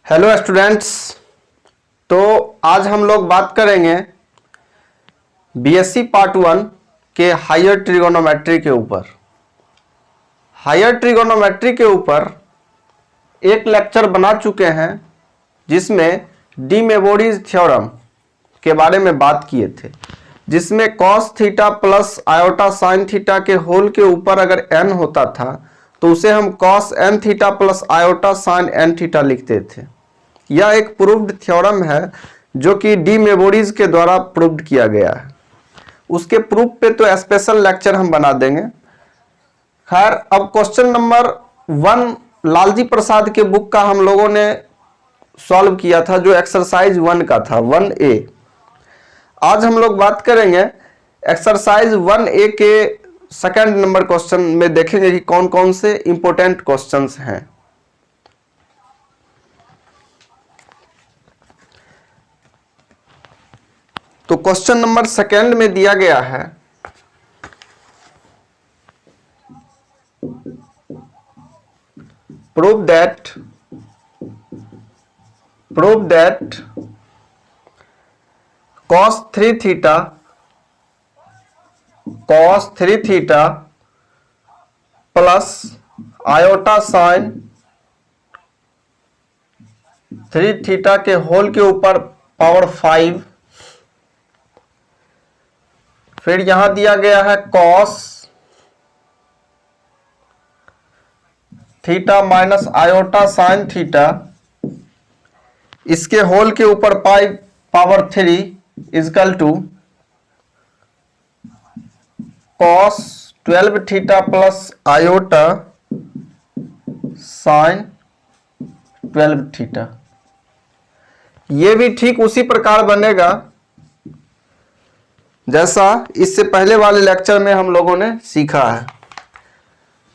Hello students. तो आज हम लोग बात करेंगे बीएससी पार्ट 1 के हायर ट्रिगोनोमेट्री के ऊपर। हायर ट्रिगोनोमेट्री के ऊपर एक लेक्चर बना चुके हैं जिसमें डी मोवरीज थ्योरम के बारे में बात किए थे, जिसमें cos theta plus iota sine theta के होल के ऊपर अगर एन होता था तो उसे हम cos n theta plus iota sine n theta लिखते थे। यह एक प्रूव्ड थ्योरम है जो कि डी मोवरीज के द्वारा प्रूव्ड किया गया है। उसके प्रूफ पे तो स्पेशल लेक्चर हम बना देंगे। खैर, अब क्वेश्चन नंबर 1 लालजी प्रसाद के बुक का हम लोगों ने सॉल्व किया था, जो एक्सरसाइज 1 का था, 1A। आज हम लोग बात करेंगे एक्सरसाइज 1A के सेकंड नंबर क्वेश्चन में, देखेंगे कि कौन कौन से इंपॉर्टेंट क्वेश्चंस हैं। तो क्वेश्चन नंबर सेकंड में दिया गया है prove that cos 3 theta plus iota sine 3 theta के होल के ऊपर पावर 5। फिर यहां दिया गया है cos theta minus iota sine theta, इसके होल के ऊपर power 3 is equal to cos 12 theta plus iota sine 12 theta. ये भी ठीक उसी प्रकार बनेगा जैसा इससे पहले वाले लेक्चर में हम लोगों ने सीखा है।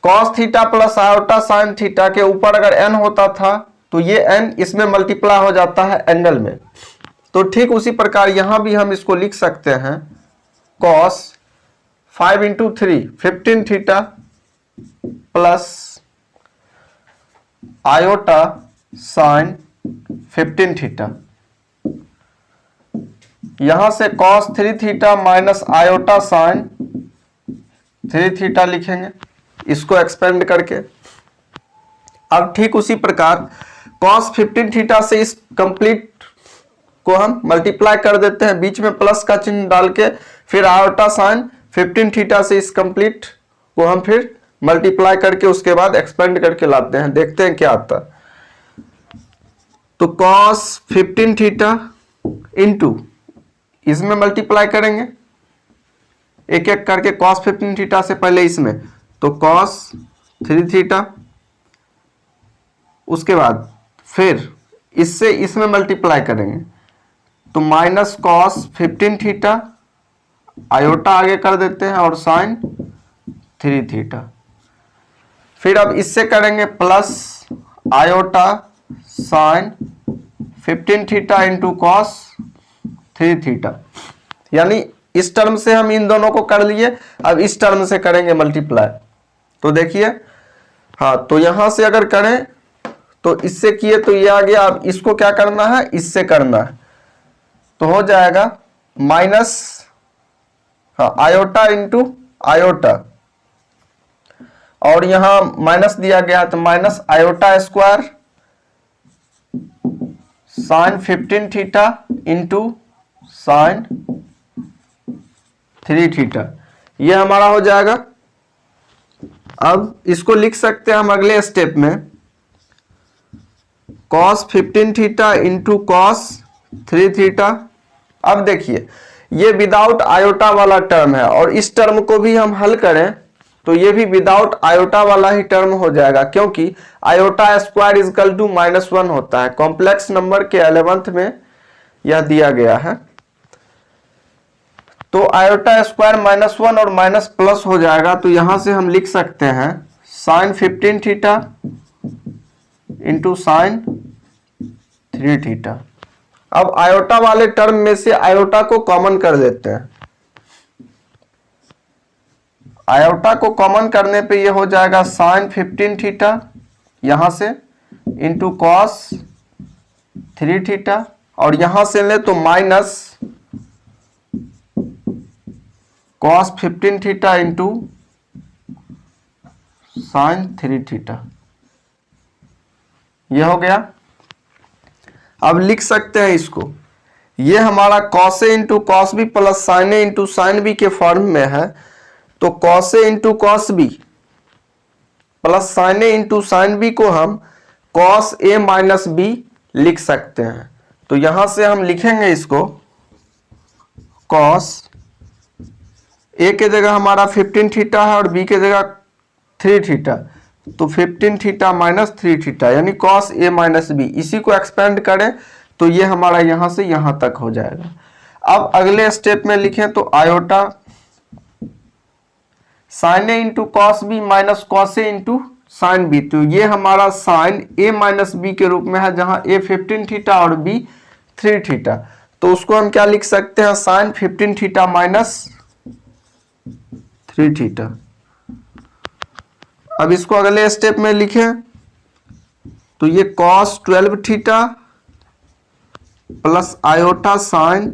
cos theta plus iota sine theta के ऊपर अगर n होता था तो ये n इसमें मल्टीप्लाई हो जाता है एंगल में। तो ठीक उसी प्रकार यहां भी हम इसको लिख सकते हैं cos 5 × 3 15 theta plus iota sign 15 theta. यहां से cos 3 theta minus iota sine 3 theta लिखेंगे, इसको एक्सपेंड करके। अब ठीक उसी प्रकार cos 15 थीटा से इस कंप्लीट को हम मल्टीप्लाई कर देते हैं, बीच में प्लस का चिन्ह डाल के। फिर आयोटा साइन 15 थीटा से इस कंप्लीट को हम फिर मल्टीप्लाई करके उसके बाद एक्सपेंड करके लाते हैं, देखते हैं क्या आता है। तो cos 15 थीटा इंटू इसमें मल्टीप्लाई करेंगे एक एक करके, cos 15 थीटा से पहले इसमें, तो cos 3 थीटा, उसके बाद फिर इससे इसमें मल्टीप्लाई करेंगे तो माइनस cos 15 थीटा, आयोटा आगे कर देते हैं और साइन 3 थीटा। फिर अब इससे करेंगे plus iota sign 15 theta into cos 3 theta. यानी इस टर्म से हम इन दोनों को कर लिए, अब इस टर्म से करेंगे मल्टीप्लाई। तो देखिए, हाँ, तो यहां से अगर करें तो इससे किए तो ये आ गया। अब इसको क्या करना है, इससे करना है, तो हो जाएगा माइनस, हाँ, आयोटा इंटू आयोटा, और यहां माइनस दिया गया तो minus iota square sine 15 theta into sine 3 theta. ये हमारा हो जाएगा। अब इसको लिख सकते हैं हम अगले स्टेप में cos 15 theta into cos 3 theta. अब देखिए, ये विदाउट आयोटा वाला टर्म है, और इस टर्म को भी हम हल करें तो ये भी विदाउट आयोटा वाला ही टर्म हो जाएगा, क्योंकि आयोटा स्क्वायर इजकल टू -1 होता है। कॉम्प्लेक्स नंबर के 11th में यह दिया गया है। तो आयोटा स्क्वायर -1 और माइनस प्लस हो जाएगा, तो यहां से हम लिख सकते हैं sine 15 theta into sine 3 theta. अब आयोटा वाले टर्म में से आयोटा को कॉमन कर देते हैं। आयोटा को कॉमन करने पे ये हो जाएगा साइन 15 थीटा यहां से इंटू कॉस 3 थीटा, और यहां से ले तो minus cos 15 theta into sine 3 theta, यह हो गया। अब लिख सकते हैं इसको, ये हमारा cos A into cos B plus sine A into sine B के फॉर्म में है, तो cos A into cos B plus sine A into sine B को हम कॉस ए माइनस बी लिख सकते हैं। तो यहां से हम लिखेंगे इसको, कॉस ए के जगह हमारा 15 थीटा है और बी के जगह 3 थीटा, तो 15 थीटा माइनस 3 थीटा यानी कॉस ए माइनस बी। इसी को एक्सपेंड करें तो ये हमारा यहां से यहां तक हो जाएगा। अब अगले स्टेप में लिखें तो iota sine A into cos B minus cos A into sine B, तो ये हमारा साइन ए माइनस बी के रूप में है, जहां ए 15 थीटा और बी 3 थीटा, तो उसको हम क्या लिख सकते हैं, साइन 15 थीटा माइनस 3 थीटा। अब इसको अगले स्टेप में लिखें तो ये cos 12 theta plus iota sine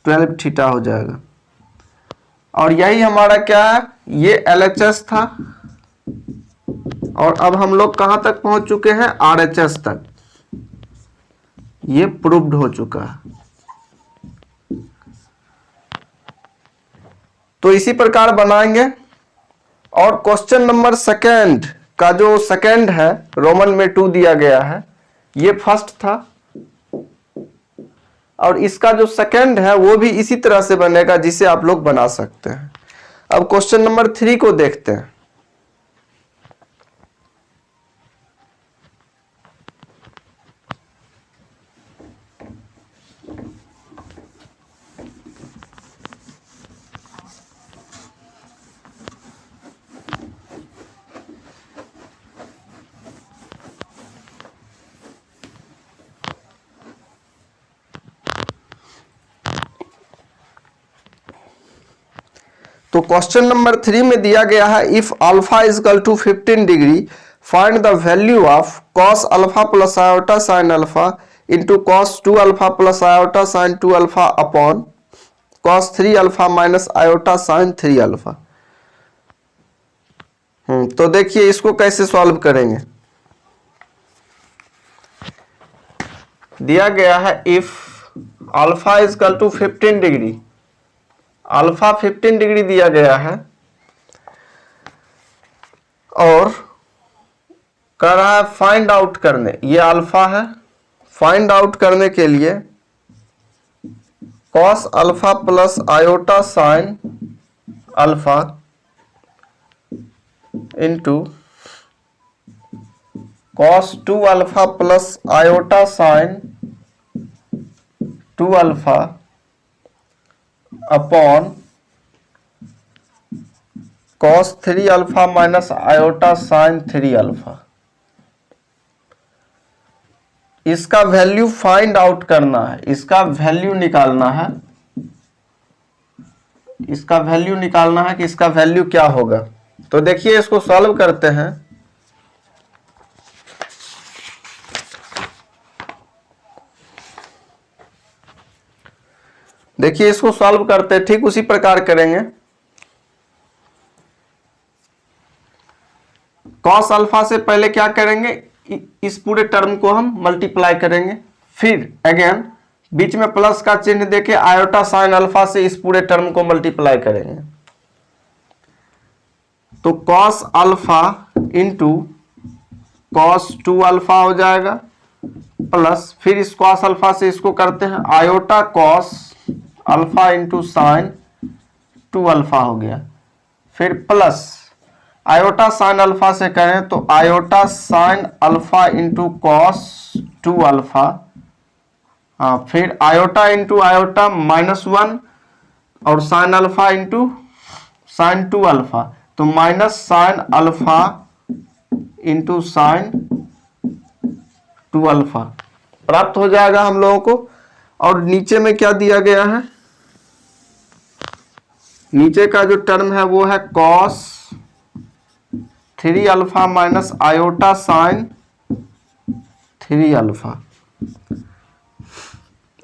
12 theta हो जाएगा। और यही हमारा क्या है, ये LHS था, और अब हम लोग कहां तक पहुंच चुके हैं, RHS तक, ये प्रूव्ड हो चुका है। तो इसी प्रकार बनाएंगे। और क्वेश्चन नंबर सेकंड का जो सेकंड है रोमन में 2 दिया गया है, ये फर्स्ट था, और इसका जो सेकंड है वो भी इसी तरह से बनेगा जिसे आप लोग बना सकते हैं। अब क्वेश्चन नंबर 3 को देखते हैं। तो क्वेश्चन नंबर 3 में दिया गया है, if alpha is equal to 15 degree find the value of cos alpha plus iota sine alpha into cos 2 alpha plus iota sine 2 alpha upon cos 3 alpha minus iota sine 3 alpha. तो देखिए इसको कैसे solve करेंगे। दिया गया है if alpha is equal to 15 degree, alpha 15 degree दिया गया है और कह रहा है फाइंड आउट करने, ये अल्फा है, फाइंड आउट करने के लिए cos alpha plus iota sine alpha into cos 2 alpha plus iota sine 2 alpha upon cos 3 alpha minus iota sine 3 alpha. इसका वैल्यू फाइंड आउट करना है, इसका वैल्यू निकालना है, इसका वैल्यू निकालना है कि इसका वैल्यू क्या होगा। तो देखिए इसको सॉल्व करते हैं। देखिए इसको सॉल्व करते हैं, ठीक उसी प्रकार करेंगे। कॉस अल्फा से पहले क्या करेंगे, इस पूरे टर्म को हम मल्टीप्लाई करेंगे, फिर अगेन बीच में प्लस का चिन्ह देके आयोटा साइन अल्फा से इस पूरे टर्म को मल्टीप्लाई करेंगे। तो cos alpha into cos 2 alpha हो जाएगा, प्लस फिर इस कॉस अल्फा से इसको करते हैं iota cos alpha into sine 2 alpha हो गया, फिर प्लस आयोटा साइन अल्फा से करें तो iota sine alpha into cos 2 alpha, हाँ फिर आयोटा इंटू आयोटा -1 और sine alpha into sine 2 alpha, तो minus sine alpha into sine 2 alpha प्राप्त हो जाएगा हम लोगों को। और नीचे में क्या दिया गया है, नीचे का जो टर्म है वो है cos 3 alpha minus iota sine 3 alpha.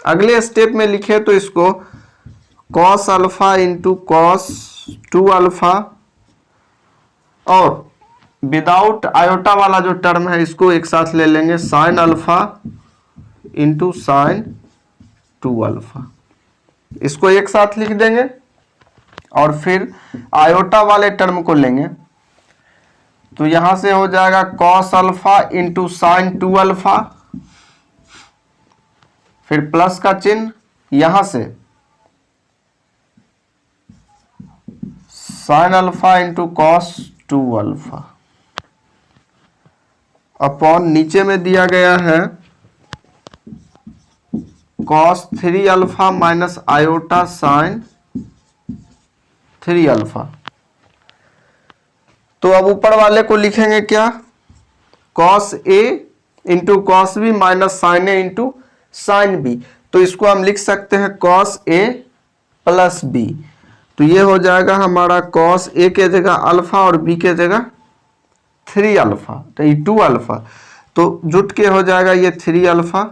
अगले स्टेप में लिखे तो इसको cos alpha into cos 2 alpha, और विदाउट आयोटा वाला जो टर्म है इसको एक साथ ले लेंगे sign alpha into sine 2 alpha, इसको एक साथ लिख देंगे। और फिर आयोटा वाले टर्म को लेंगे तो यहां से हो जाएगा cos alpha into sine 2 alpha, फिर प्लस का चिन्ह, यहां से sine alpha into cos 2 alpha upon नीचे में दिया गया है cos 3 alpha minus iota sine 3 alpha. तो अब ऊपर वाले को लिखेंगे क्या, cos A into cos B minus sine A into sine B. तो इसको हम लिख सकते हैं कॉस ए प्लस बी। तो ये हो जाएगा हमारा कॉस ए के जगह अल्फा और बी के जगह 3 अल्फा, तो ये 2 अल्फा, तो जुट के हो जाएगा ये 3 अल्फा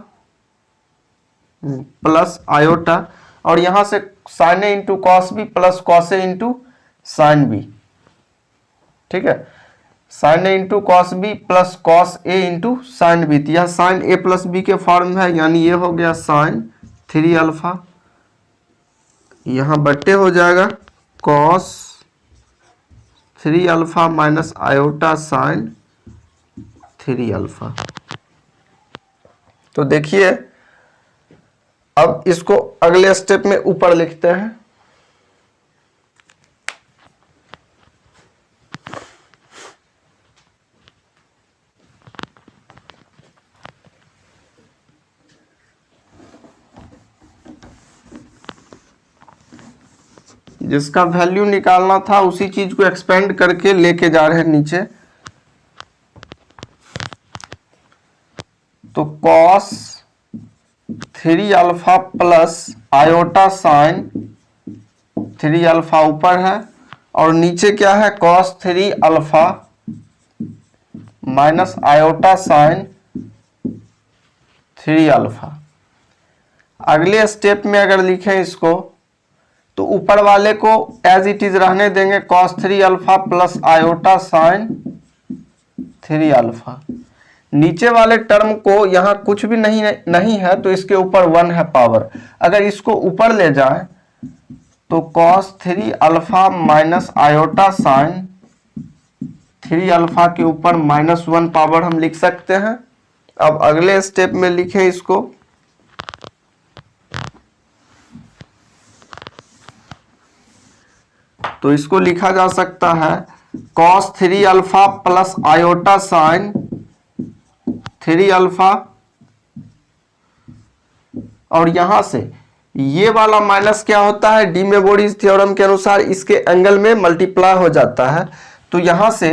प्लस आयोटा, और यहां से sine A into cos B plus cos A into sine B. ठीक है, sine A into cos B plus cos A into sine B, तो यह साइन ए प्लस बी के फॉर्म है, यानी ये हो गया साइन 3 अल्फा, यहां बट्टे हो जाएगा cos 3 alpha minus iota sine 3 alpha. तो देखिए अब इसको अगले स्टेप में ऊपर लिखते हैं। जिसका वैल्यू निकालना था उसी चीज को एक्सपेंड करके लेके जा रहे हैं नीचे। तो cos 3 alpha plus iota sine 3 alpha ऊपर है, और नीचे क्या है cos 3 alpha minus iota sine 3 alpha. अगले स्टेप में अगर लिखें इसको तो ऊपर वाले को एज इट इज रहने देंगे cos 3 alpha plus iota sine 3 alpha. नीचे वाले टर्म को यहां कुछ भी नहीं है तो इसके ऊपर 1 है पावर, अगर इसको ऊपर ले जाए तो cos 3 alpha minus iota sine 3 alpha के ऊपर -1 पावर हम लिख सकते हैं। अब अगले स्टेप में लिखें इसको, तो इसको लिखा जा सकता है cos 3 alpha plus iota sine 3 alpha, और यहां से ये वाला माइनस क्या होता है, डी मेवोरीज थ्योरम के अनुसार इसके एंगल में मल्टीप्लाई हो जाता है। तो यहां से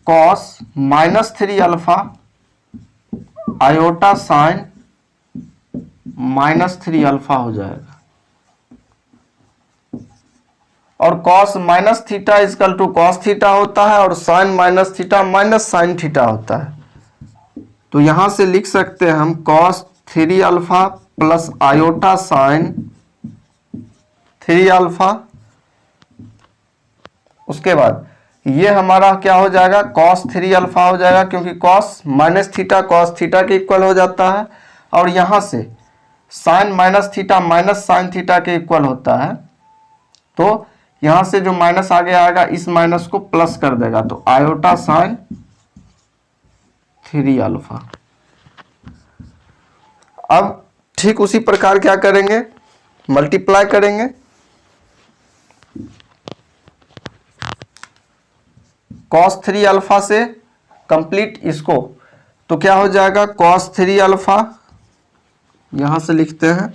cos -3 alpha iota sine -3 alpha हो जाएगा, और cos minus theta is equal to cos theta होता है, और sine minus theta minus sine theta होता है। तो यहां से लिख सकते हैं हम cos 3 alpha plus iota sine 3 alpha. उसके बाद ये हमारा क्या हो जाएगा कॉस 3 अल्फा हो जाएगा, क्योंकि cos minus theta cos theta के इक्वल हो जाता है, और यहां से sine minus theta minus sine theta के इक्वल होता है। तो यहां से जो माइनस आगे आएगा इस माइनस को प्लस कर देगा, तो आयोटा साइन 3 अल्फा। अब ठीक उसी प्रकार क्या करेंगे, मल्टीप्लाई करेंगे। कॉस 3 अल्फा से कंप्लीट इसको, तो क्या हो जाएगा कॉस 3 अल्फा, यहां से लिखते हैं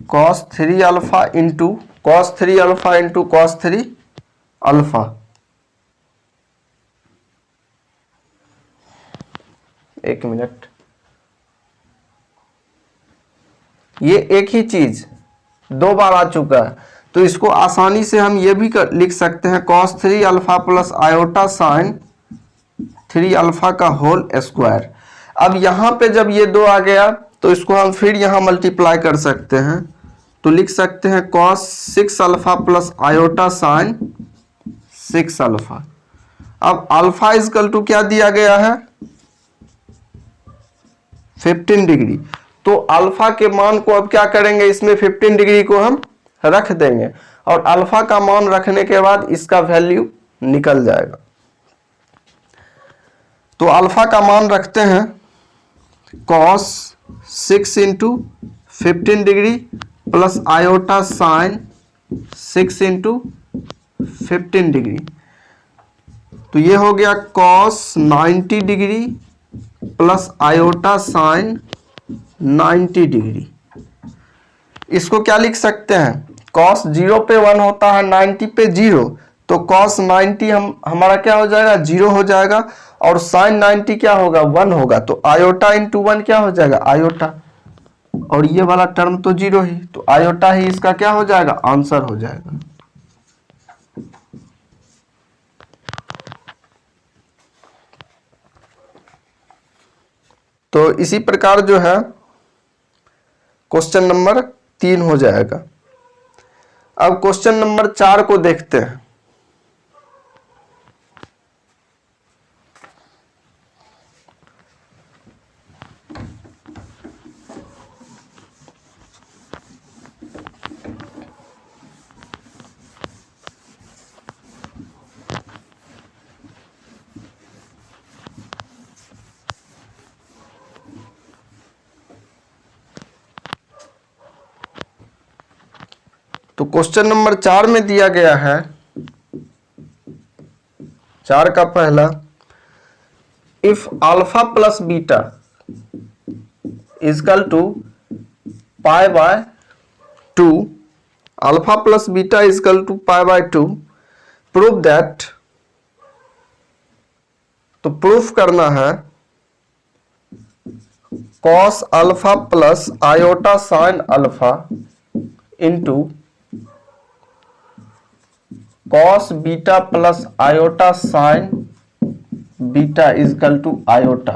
cos 3 alpha into cos 3 alpha into cos 3 alpha. एक मिनट, ये एक ही चीज 2 बार आ चुका है, तो इसको आसानी से हम ये भी लिख सकते हैं cos 3 alpha plus iota sine 3 alpha का होल स्क्वायर। अब यहाँ पे जब ये 2 आ गया तो इसको हम फिर यहाँ मल्टीप्लाई कर सकते हैं, तो लिख सकते हैं cos 6 alpha plus iota sign 6 alpha. अब अल्फा इजकल टू क्या दिया गया है 15 डिग्री। तो अल्फा के मान को अब क्या करेंगे, इसमें 15 डिग्री को हम रख देंगे और अल्फा का मान रखने के बाद इसका वैल्यू निकल जाएगा। तो अल्फा का मान रखते हैं cos 6 into 15 degree plus iota sign 6 into 15 degree. तो ये हो गया cos 90 degree plus iota sign 90 degree. इसको क्या लिख सकते हैं, cos 0 पे 1 होता है, 90 पे 0, तो cos 90 हमारा क्या हो जाएगा 0 हो जाएगा और sin 90 क्या होगा 1 होगा। तो आयोटा इंटू 1 क्या हो जाएगा आयोटा, और ये वाला टर्म तो 0 ही, तो आयोटा ही इसका क्या हो जाएगा आंसर हो जाएगा। तो इसी प्रकार जो है क्वेश्चन नंबर 3 हो जाएगा। अब क्वेश्चन नंबर 4 को देखते हैं। तो क्वेश्चन नंबर 4 में दिया गया है, 4 का पहला, if alpha plus beta is equal to pi by 2, alpha plus beta is equal to pi by 2, prove that, तो प्रूफ करना है cos alpha plus iota sine alpha into cos beta plus iota sine beta is equal to iota.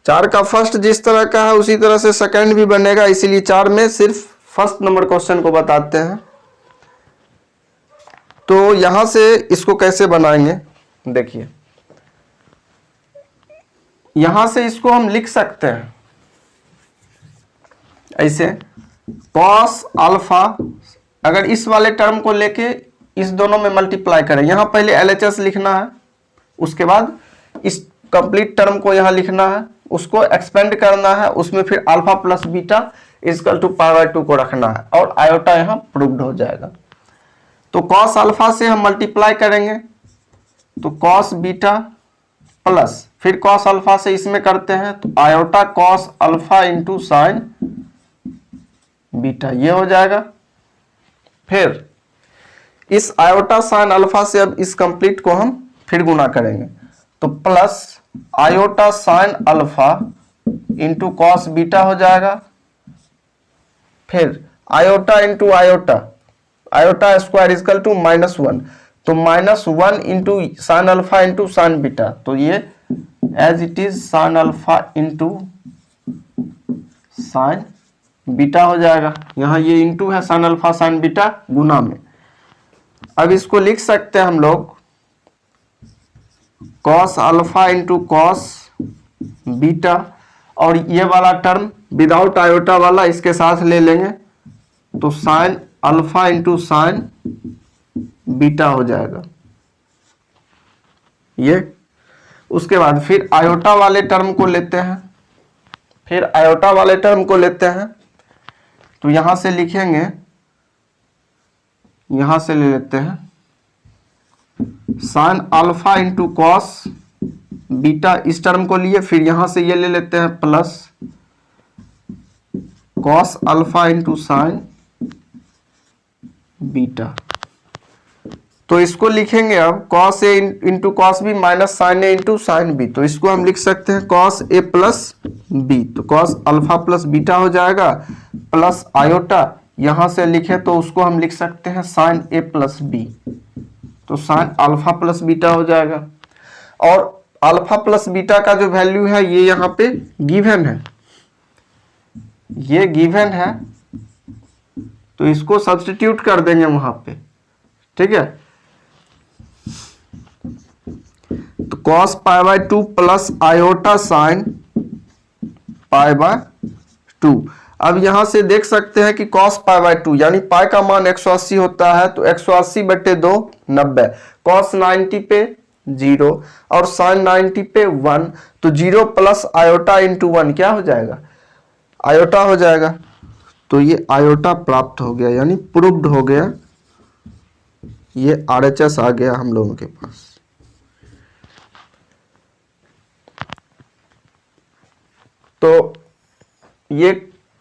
4 का first जिस तरह का है उसी तरह से सेकंड भी बनेगा, इसीलिए 4 में सिर्फ फर्स्ट नंबर क्वेश्चन को बताते हैं। तो यहां से इसको कैसे बनाएंगे, देखिए यहां से इसको हम लिख सकते हैं ऐसे, cos अल्फा, अगर इस वाले टर्म को लेके इस दोनों में मल्टीप्लाई करें, यहां पहले LHS लिखना है, उसके बाद इस कंप्लीट टर्म को यहां लिखना है, उसको एक्सपेंड करना है, उसमें फिर alpha plus beta is equal to pi by 2 को रखना है और आयोटा यहां प्रूव्ड हो जाएगा। तो cos अल्फा से हम मल्टीप्लाई करेंगे तो cos बीटा प्लस फिर cos अल्फा से इसमें करते हैं तो iota cos alpha into sine beta, ये हो जाएगा। फिर इस आयोटा साइन अल्फा से अब इस कंप्लीट को हम फिर गुना करेंगे तो plus iota sine alpha into cos beta हो जाएगा। फिर iota into iota, iota square is equal to -1, तो -1 into sine alpha into sine beta, तो ये as it is sine alpha into sine beta हो जाएगा। यहां ये इंटू है साइन अल्फा साइन बीटा गुना में। अब इसको लिख सकते हैं हम लोग cos alpha into cos beta, और ये वाला टर्म विदाउट आयोटा वाला इसके साथ ले लेंगे तो sign alpha into sine beta हो जाएगा ये। उसके बाद फिर आयोटा वाले टर्म को लेते हैं, फिर आयोटा वाले टर्म को लेते हैं तो यहां से लिखेंगे, यहां से ले लेते हैं sine alpha into cos beta, इस टर्म को लिए, फिर यहां से ये ले लेते हैं plus cos alpha into sine beta. तो इसको लिखेंगे अब cos A into cos B minus sine A into sine B, तो इसको हम लिख सकते हैं कॉस ए प्लस बी, तो कॉस अल्फा प्लस बीटा हो जाएगा प्लस आयोटा, यहां से लिखे तो उसको हम लिख सकते हैं साइन ए प्लस बी, तो साइन अल्फा प्लस बीटा हो जाएगा। और अल्फा प्लस बीटा का जो वैल्यू है ये यहाँ पे गिवन है, ये गिवन है, तो इसको सब्स्टिट्यूट कर देंगे वहां पे, ठीक है। तो cos pi by 2 plus iota sine pi by 2। अब यहां से देख सकते हैं कि कॉस पाई बाय 2 यानी पाई का मान 180 होता है, तो 180 बटे 2 90, कॉस 90 पे 0 और साइन 90 पे 1, तो 0 प्लस आयोटा इंटू 1 क्या हो जाएगा, आयोटा हो जाएगा। तो ये आयोटा प्राप्त हो गया यानी प्रूव्ड हो गया, ये RHS आ गया हम लोगों के पास। तो ये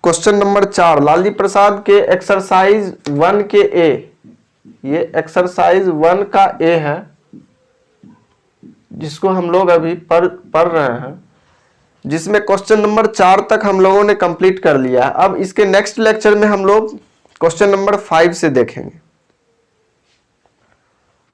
क्वेश्चन नंबर 4 लालजी प्रसाद के एक्सरसाइज 1 के ए, ये एक्सरसाइज 1 का ए है जिसको हम लोग अभी पढ़ रहे हैं, जिसमें क्वेश्चन नंबर 4 तक हम लोगों ने कंप्लीट कर लिया है। अब इसके नेक्स्ट लेक्चर में हम लोग क्वेश्चन नंबर 5 से देखेंगे।